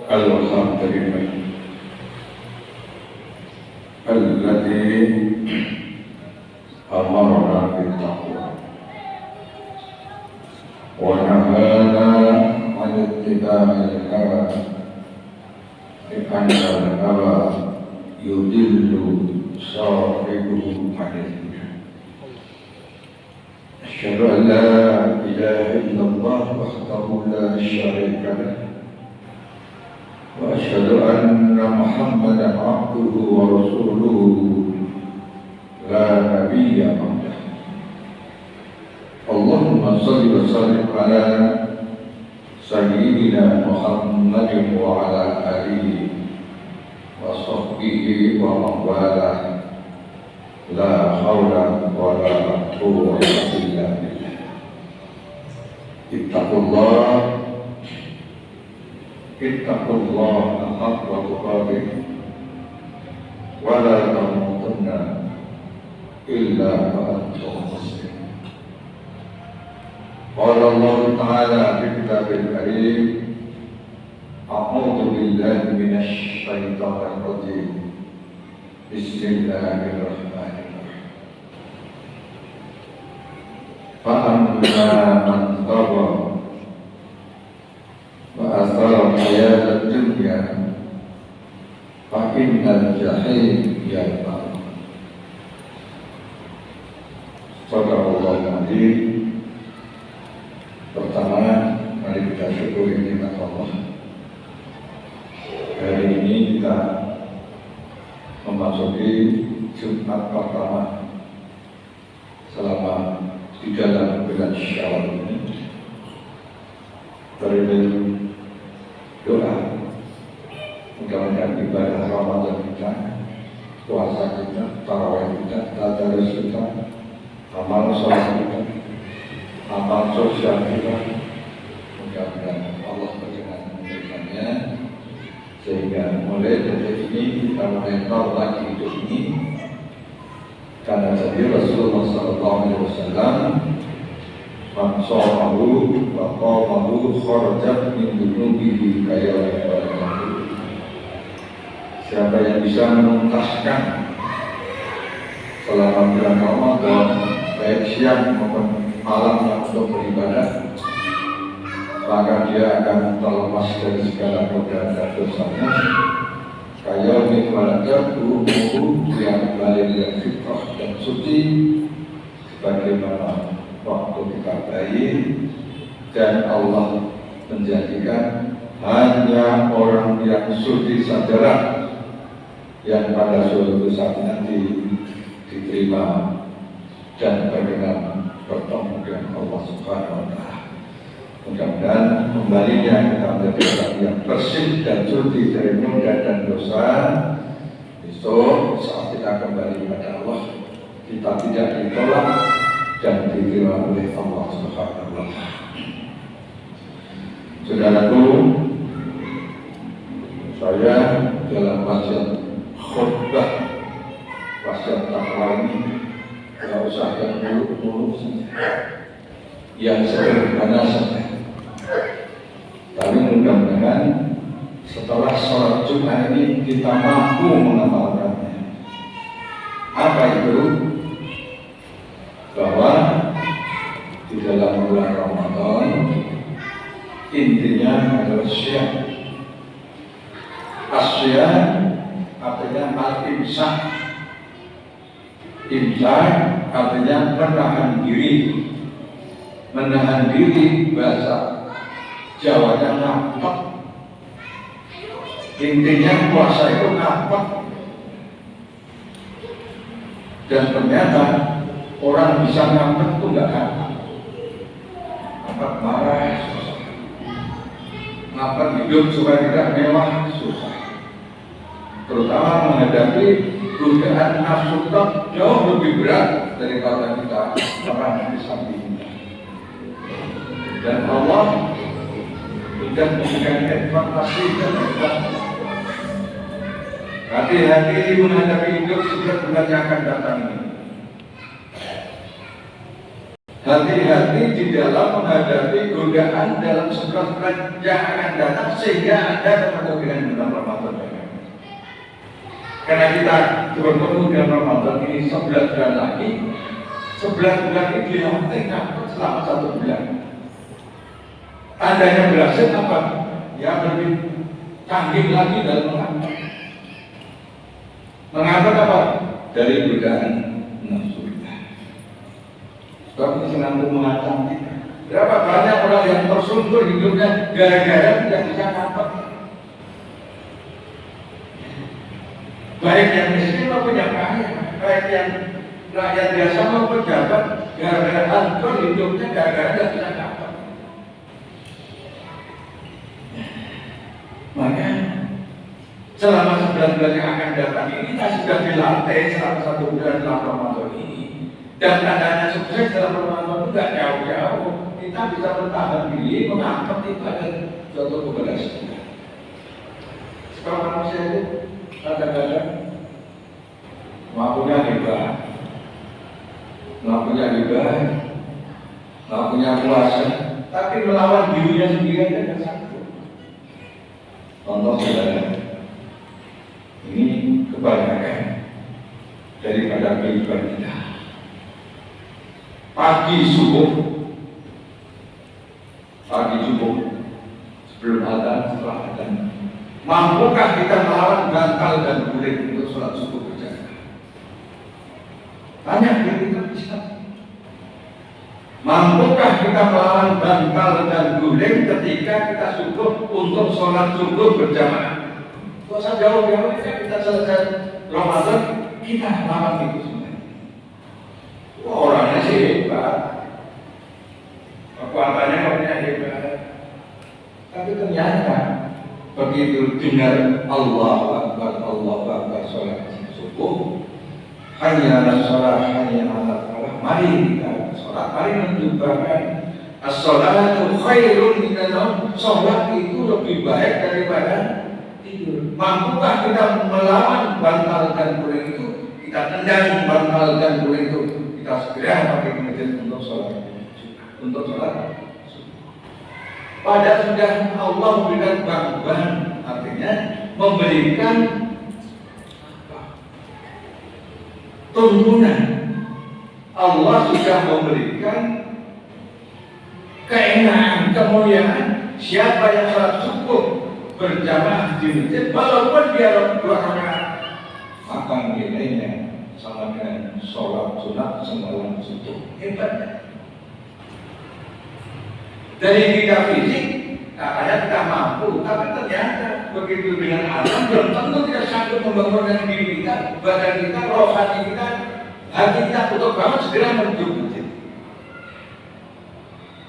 Alhamdulillah alladzi amarna bittaqwa wa nahana 'anil ittiba'il hawa li'anna al-hawa yudillu sahibuhu 'anil huda. Asyhadu an la ilaha illallah wahdahu la syarika lah wa asyhadu anna Muhammadan 'abduhu wa rasuluhu la nabiyya ba'dah. Allahumma shalli wa sallim ala sayyidina Muhammadin wa ala alihi wa sahbihi wa man walah. La haula wa la quwwata illa billah. Ittaqullah haqqa tuqatih wa la tamutunna illa wa antum muslimun. Qala Allah Ta'ala fi kitabil karim, a'udzu billahi minasy syaithanir rajim. Bismillahirrahmanirrahim. Fa'amma man tagha wa athara hayatad dunya fa innal jahim hiya al-nar. Sadaqallahul azim. Pertama, mari kita syukuri nikmat Allah. Hari ini kita memasuki Jumat pertama selama di dalam bulan Syawal ini. Berikan doa, mudah-mudahan ibadah Ramadan kita, puasa kita, tarawih kita, tadarus kita, amal sholat kita, amal sosial kita, mudah-mudahan Allah berkenan memberikannya, sehingga mulai dari ini kita mengenal lagi hidup ini. Karena jadi Rasulullah SAW man shamahu wa qamahu kharajat min dunubihi kaya al-bahr. Siapa yang bisa menuntaskan selama bulan Ramadan, baik siang maupun malam untuk beribadah, maka dia akan terlepas dari segala godaan dan dosanya. Kaya mikwalatnya tubuh yang balik dan fitrah dan suci, sebagaimana waktu kita bayi, dan Allah menjadikan hanya orang yang suci sajalah yang pada suatu saat nanti diterima dan berkenan bertemu dengan Allah Subhanahu wa Ta'ala. Mudah-mudahan kembalinya kita menjadi orang yang bersih dan suci dari noda dan dosa. Besok saat kita kembali kepada Allah, kita tidak ditolak dan diterima oleh Allah Subhanahu wa Ta'ala. Saudaraku, saya dalam wasiat khutbah wasiat takwa ini tidak usah yang muluk-muluk saja, yang sederhana saja. Tapi mudah-mudahan setelah sholat Jumat ini kita mampu mengamalkannya. Apa itu? Bahwa di dalam bulan Ramadan intinya adalah syam. Asyam artinya al-imsak. Imsak artinya menahan diri. Menahan diri bahasa Jawanya ngapet. Intinya puasa itu ngapet. Dan ternyata orang bisa ngapet itu nggak ngapet. Ngapet marah susah. Ngapet hidup supaya tidak mewah susah. Terutama menghadapi godaan nafsu jauh lebih berat daripada kita orang di sampingnya. Dan Allah sudah memberikan informasi dan informasi. Hati-hati menghadapi hidup sebelum bulan yang akan datang ini. Hati-hati di dalam menghadapi godaan dalam 11 bulan yang akan datang sehingga Anda bertemu dengan bulan Ramadan. Karena kita bertemu dengan Ramadan ini 11 bulan lagi, 11 bulan ini dilewati selama 1 bulan. Tandanya berhasil apa? Ya lebih canggih lagi dalam mengatur. Mengatur apa? Dari godaan nafsu. Sebab ini senang mengancam kita. Berapa banyak orang yang tersuntur hidupnya gara-gara tidak bisa dapat. Baik yang miskin maupun yang kaya, baik yang rakyat biasa maupun pejabat, gara-gara hancur hidupnya gara-gara tidak bisa dapat. Maka selama 11 bulan yang akan datang ini kita sudah dilatih selama 1 bulan dalam Ramadan ini. Dan tandanya sukses dalam Ramadan itu tidak jauh-jauh. Kita bisa bertahan diri, mengangkat ibadah jatuh kepada sejarah. Sekarang manusia itu kadang-kadang mampunya hebat, mampunya kuasa, tapi melawan dirinya sendiri aja tidak sanggup. Contoh saudara, ini kebanyakan daripada kehidupan kita. Pagi subuh sebelum adzan, setelah adzan, mampukah kita melawan bantal dan guling untuk sholat subuh berjamaah? Tanya diri kita bisa. Mampukah kita melawan bantal dan guling ketika kita subuh untuk sholat subuh berjamaah? Tidak usah jauh-jauh, kita selesai Ramadan, kita lawan itu semua. Orangnya sih hebat, kekuatannya hebat, tapi ternyata begitu dengar Allahu Akbar sholat subuh, hanya sholat, mari kita sholat, mari mencobakan as-sholatu khairun minan naum. Sholat itu lebih baik daripada tidur. Mampukah kita melawan bantal dan guling itu? Kita tendang bantal dan guling itu. Kita segera pakai masjid untuk sholat, Padahal sudah Allah memberikan bantuan, artinya memberikan tuntunan. Allah sudah memberikan keenakan, kemuliaan. Siapa yang sholat subuh berjamaah di masjid, walaupun dia 2 rakaat, maka nilainya sama dengan sholat sunat semalam subuh. Hebatnya. Dari kita fisik, kadang kita mampu, tapi ternyata begitu dengan alam belum tentu kita sanggup membangunkan diri kita, badan kita, rohani kita, hati kita untuk bangun segera menuju masjid.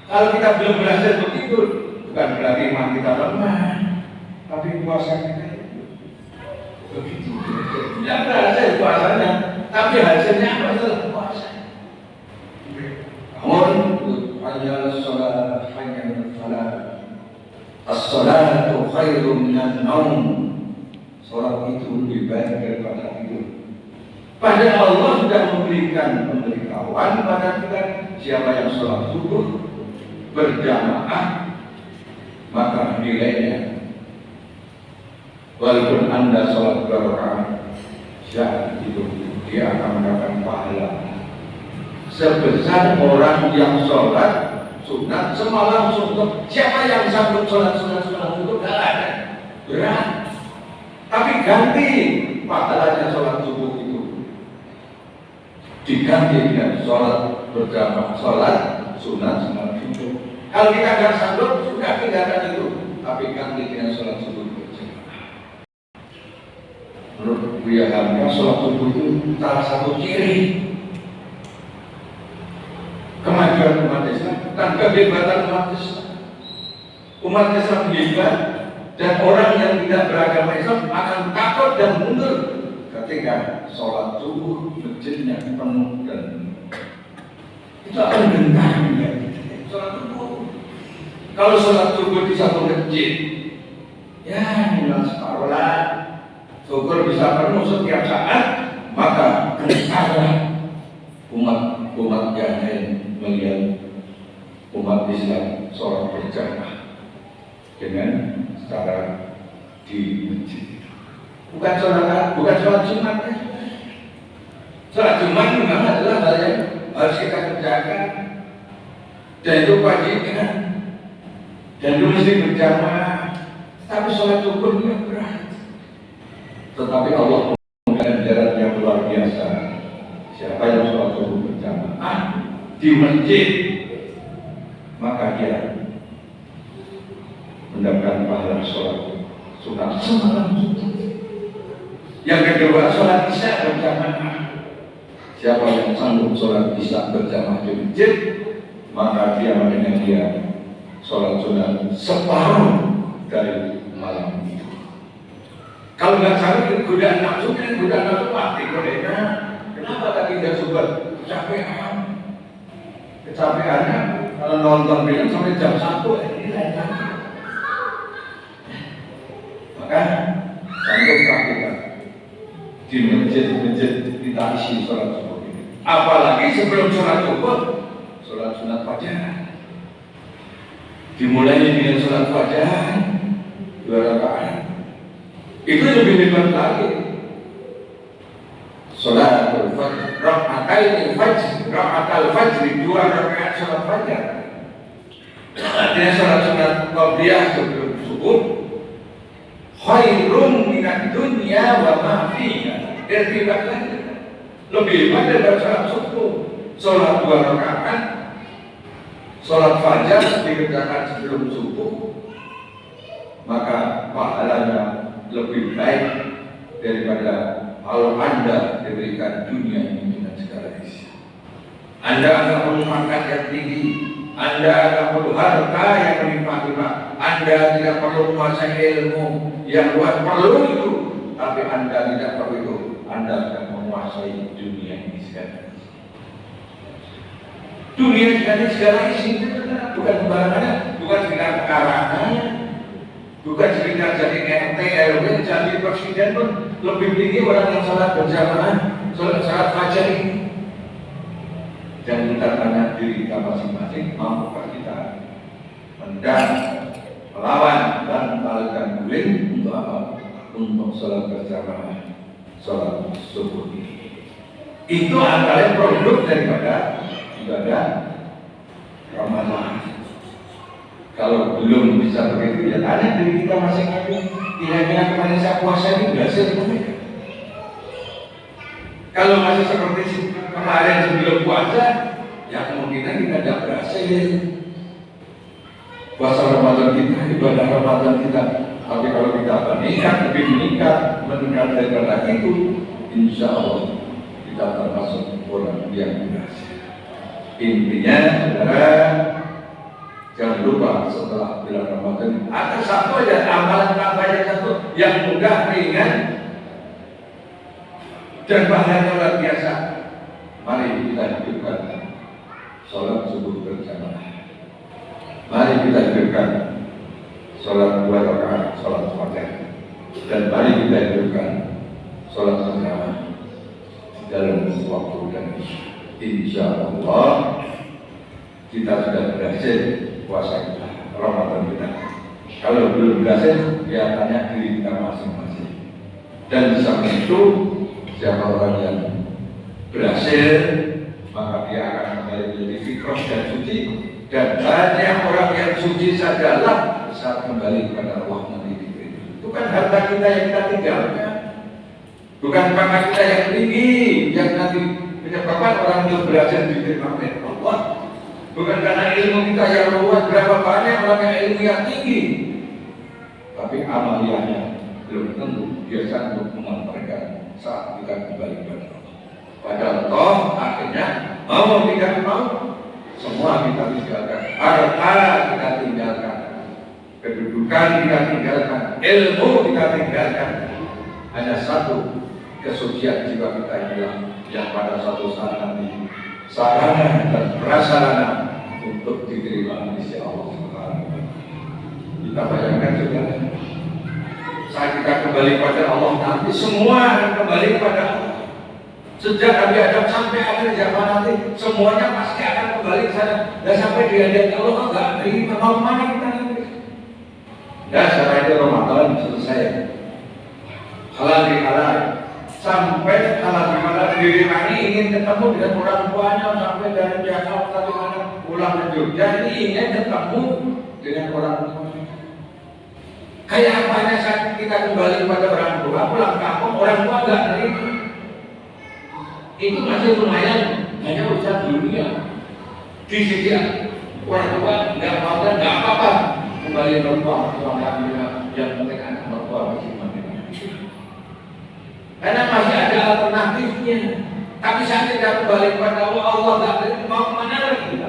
Kalau kita belum berhasil begitu, bukan berarti iman kita lemah, tapi puasa kita itu begitu. Tidak berhasil puasanya, tapi hasilnya apa? Adalah puasa. Namun, hanya sholat, as-sholatu khairun minan naum. Sholat itu lebih baik daripada tidur. Padahal Allah sudah memberikan pemberitahuan pada kita, siapa yang sholat subuh berjamaah, maka nilainya, walaupun Anda sholat 2 rakaat, itu dia akan mendapatkan pahala sebesar orang yang sholat sunat semalam suntuk. Siapa yang sanggup sholat sunat semalam suntuk? Tidak ada, berat. Tapi ganti pahalanya sholat subuh itu, diganti dengan sholat berjamaah, sholat sunat semalam suntuk. Kalau kita tidak sanggup, sudah tinggalkan itu, tapi ganti dengan sholat subuh berjamaah. Menurut Buya Hamka, sholat subuh itu salah satu ciri kemajuan umat Islam dan kehebatan umat Islam. Umat Islam hebat, dan orang yang tidak beragama Islam akan takut dan mundur ketika sholat subuh masjidnya penuh dan itu akan gentar. Sholat subuh, kalau sholat subuh di satu masjid, ya tinggal separuh lah, syukur bisa penuh setiap saat, maka gentarlah umat yang lain melihat umat Islam sholat berjamaah dengan secara di masjid. Bukan sholat Jumat ya. Sholat Jumat memang adalah hal yang harus kita kerjakan dan itu kewajiban dan itu mesti berjamaah. Tapi sholat subuh itu berat. Tetapi Allah memberikan jarak yang luar biasa. Siapa yang sholat subuh berjamaah di masjid, maka dia mendapatkan pahala sholat sunat semalam. Yang kedua, sholat isya berjamaah. Siapa yang sanggup sholat isya berjamaah di masjid, maka dia mendengar dia sholat sunat separuh dari malam itu. Kalau nggak sanggup, godaan nafsu pasti godaan. Kenapa tadi nggak sempat? Kecapeannya kalau nonton film sampai jam 1 ini lagi. Maka sanggup praktikan di masjid kita isi sholat subuh ini. Apalagi sebelum sholat subuh, sholat sunat fajar. Dimulai dengan sholat fajar 2 rakaat. Itu lebih hebat lagi. Sholat fajr, rakaatul fajr 2 rakaat sholat fajar. Artinya sholat sunat qabliyah sebelum subuh khairun minad dunya wa ma fiha. Lebih hebat daripada sholat subuh. Sholat 2 rakaat, sholat fajar dikerjakan sebelum subuh, maka pahalanya lebih baik daripada kalau Anda diberikan dunia ini dengan segala isi. Anda akan perlu makan yang tinggi, Anda akan perlu harta yang melimpah-limpah, Anda tidak perlu menguasai ilmu yang luas, perlu itu, tapi Anda tidak perlu itu. Anda akan menguasai dunia ini segala. Dunia ini segala isi, bukan sembarangan, bukan sekedar karangannya, bukan sekedar jadi RT, RW, jadi presiden pun lebih tinggi orang yang salat berjamaah, salat fajar ini. Dan kita tanya diri kita masing-masing, mampukah kita mendang, melawan dan melakukan guling untuk apa? Untuk salat berjamaah, salat subuh ini. Itu antara produk daripada ibadah Ramadan. Kalau belum bisa begitu, ya tanya diri kita masing-masing. Kira-kira kemarin saya puasa ini berhasil atau tidak? Kalau masih seperti kemarin sebelum puasa, ya kemungkinan kita tidak berhasil. Puasa Ramadan kita, ibadah Ramadan kita. Tapi kalau kita lebih meningkat daripada itu, insya Allah kita termasuk orang yang berhasil. Intinya, saudara, jangan lupa setelah bulan Ramadan ada satu aja amalan tambahan satu yang mudah, ringan, dan pahalanya luar biasa. Mari kita hidupkan sholat subuh berjamaah. Mari kita hidupkan sholat 2 rakaat, sholat fajar. Dan mari kita hidupkan sholat berjamaah dalam waktu dan insya Allah kita sudah berhasil puasa Ramadan kita. Kalau belum berhasil, ya tanya diri kita masing-masing. Dan di samping itu, siapa orang yang berhasil, maka dia akan kembali menjadi fikrah dan suci. Dan banyak orang yang suci sajalah saat kembali kepada Allah nanti. Itu kan harta kita yang kita tinggalkan, bukan pangkat kita yang tinggi yang nanti menyebabkan orang itu berhasil diterima oleh Allah. Bukan karena ilmu kita yang luas, berapa banyak orang yang ilmu yang tinggi, tapi amaliyahnya belum tentu dia sanggup mengantarkan saat kita kembali kepada Allah. Padahal toh akhirnya mau tidak mau semua kita tinggalkan, harta kita tinggalkan, kedudukan kita tinggalkan, ilmu kita tinggalkan. Hanya satu kesucian jiwa kita inilah yang pada suatu saat nanti sarana dan prasarana untuk diterima di sisi Allah Subhanahu. Kita bayangkan juga saat kita kembali pada Allah nanti semua akan kembali pada Allah. Sejak Nabi Adam sampai akhir zaman nanti, semuanya pasti akan kembali ke sana. Dan sampai di hadirat Allah enggak terima, mau kemana kita nanti? Dan setelah itu Ramadan selesai. Halal bihalal. Sampai halal bihalal diri kami ingin ketemu dengan orang tuanya, sampai dari Jakarta di mana pulang ke Jogja ini ingin ketemu dengan orang tuanya. Kayak apanya saat kita kembali kepada orang tua, pulang kampung orang tua enggak terima. Itu masih lumayan, hanya urusan dunia. Di sisi orang tua nggak mau dan nggak apa-apa kembali ke rumah kami yang penting anak mertua masih mati. Karena masih ada alternatifnya. Tapi saat tidak kembali kepada Allah, Allah nggak mau kemana lagi?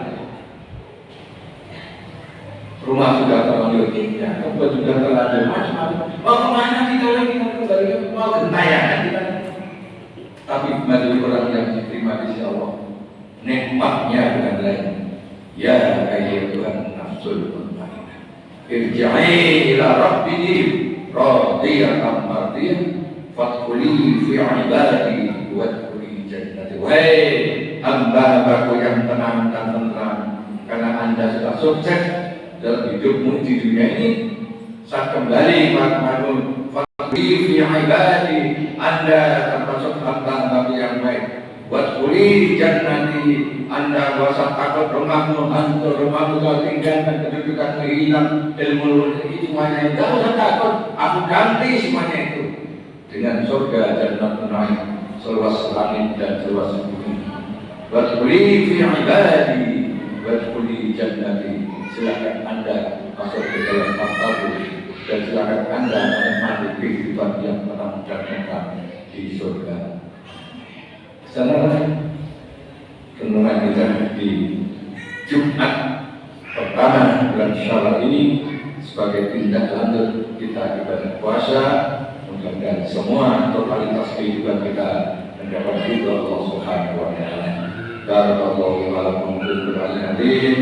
Rumah sudah terlanjur indah, tempat sudah terlanjur macam-macam. Mau kemana kita lagi? Kembali mau gentayangan kita. Tapi bagi orang yang diterima di sisi Allah, nikmatnya bukan lain. Ya ayyuhan nafsul mutmainnah, irji'i ila rabbiki radiyatan mardiyah, fadkhuli fi ibadi wadkhuli jannati. Wahai hamba-hambaku yang tenang dan tenang, karena Anda sudah sukses dalam hidupmu di dunia ini, saat kembali kepadamu, fadkhuli fi ibadi, Anda termasuk hamba-hamba yang baik. Wadkhuli jannati, Anda wasat takut rumahmu, hantu rumahmu kau tinggalkan, kedudukanmu hilang, ilmu semuanya itu tidak usah takut, aku ganti semuanya itu dengan surga jannatun na'im, seluas langit dan seluas bumi. Wadkhuli fi ibadi, wadkhuli jannati, silakan Anda masuk ke dalam maktabku dan silakan Anda menikmati kehidupan yang tenang dan nyaman di surga. Saudara, renungan kita di Jumat pertama bulan Syawal ini sebagai tindak lanjut kita ibadah puasa, mudah-mudahan semua totalitas kehidupan kita mendapat ridho Allah Subhanahu wa taala. Barakallahu wa lakum fil Qur'anil azim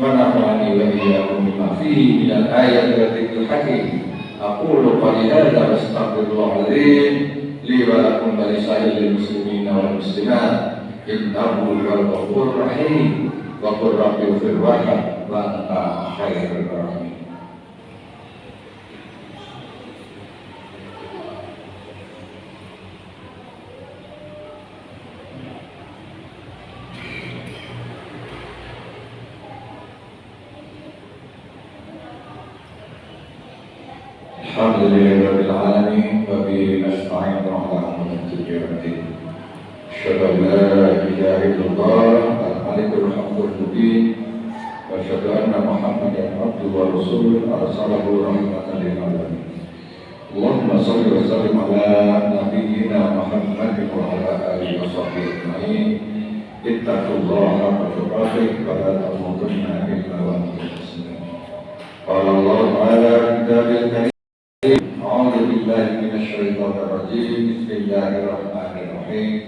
wa nafa'ani wa iyyakum bima fihi minal ayati wa dzikril hakim. Aqulu qali hadza wa astaghfirullahal azim li wa lakum wa lisa'iril muslimina wal muslimat innahu huwal ghafurur rahim wa qur rabbi ighfir warham wa anta khairur rahimin. Alhamdulillahirabbil alamin wa bihi nasta'in ala umuri dunya. Asyhadu an la ilaha illallah al-malikul haqqul mubin wa asyhadu anna Muhammadan abduhu wa rasuluhu arsalahu rahmatan lil alamin. Allahumma shalli wa sallim ala nabiyyina Muhammadin wa ala alihi wa sahbihi ajma'in. Ittaqullaha haqqa tuqatih wa la tamutunna illa wa antum muslimun. Qala Allah ta'ala fi kitabil karim. A'udzu billahi minasy syaithanir rajim. Bismillahirrahmanirrahim.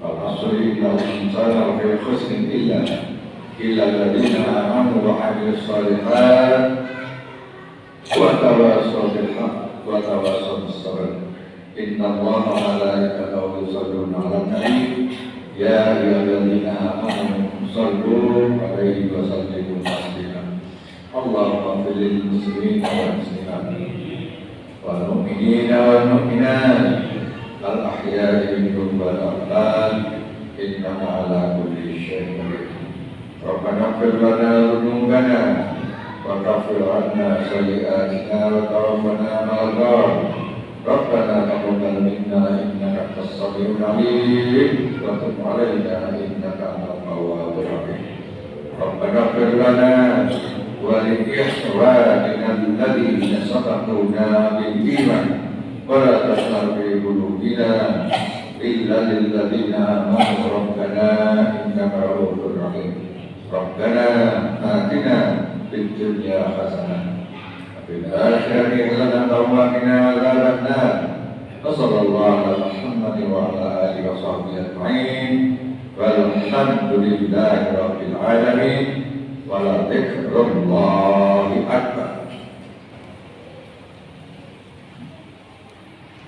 Wal 'asri innal insana lafi khusrin illa alladziina aamanu wa 'amilus shalihaat wa tawassaw bil haqqi wa tawassaw bis sabr. Innallaha wa malaikatahu yusholluna 'alan nabi ya ayyuhalladzina aamanu shallu 'alaihi wa sallimu taslima. Allahumma ighfir lil muslimina wal muslimat wal mu'minina wal mu'minat al ahya'i minhum wal amwat innaka ala kulli syai'in qadir. Rabbana ighfir lana dzunubana wa kaffir 'anna sayyi'atina wa tawaffana ma'al abrar. Rabbana taqabbal minna innaka antas samiul 'alim wa tub 'alaina innaka antat tawwabur rahim. Rabbana ighfir lana ولإخواننا الذين سبقونا بالإيمان ولا تجعل في قلوبنا إلا للذين آمنوا ربنا إنك رؤوف رحيم. ربنا آتنا في الدنيا حسنة وفي الآخرة حسنة وقنا عذاب النار. وصلى الله على محمد وعلى آله وصحبه أجمعين والحمد لله رب العالمين. Wala dzikrullahi akbar.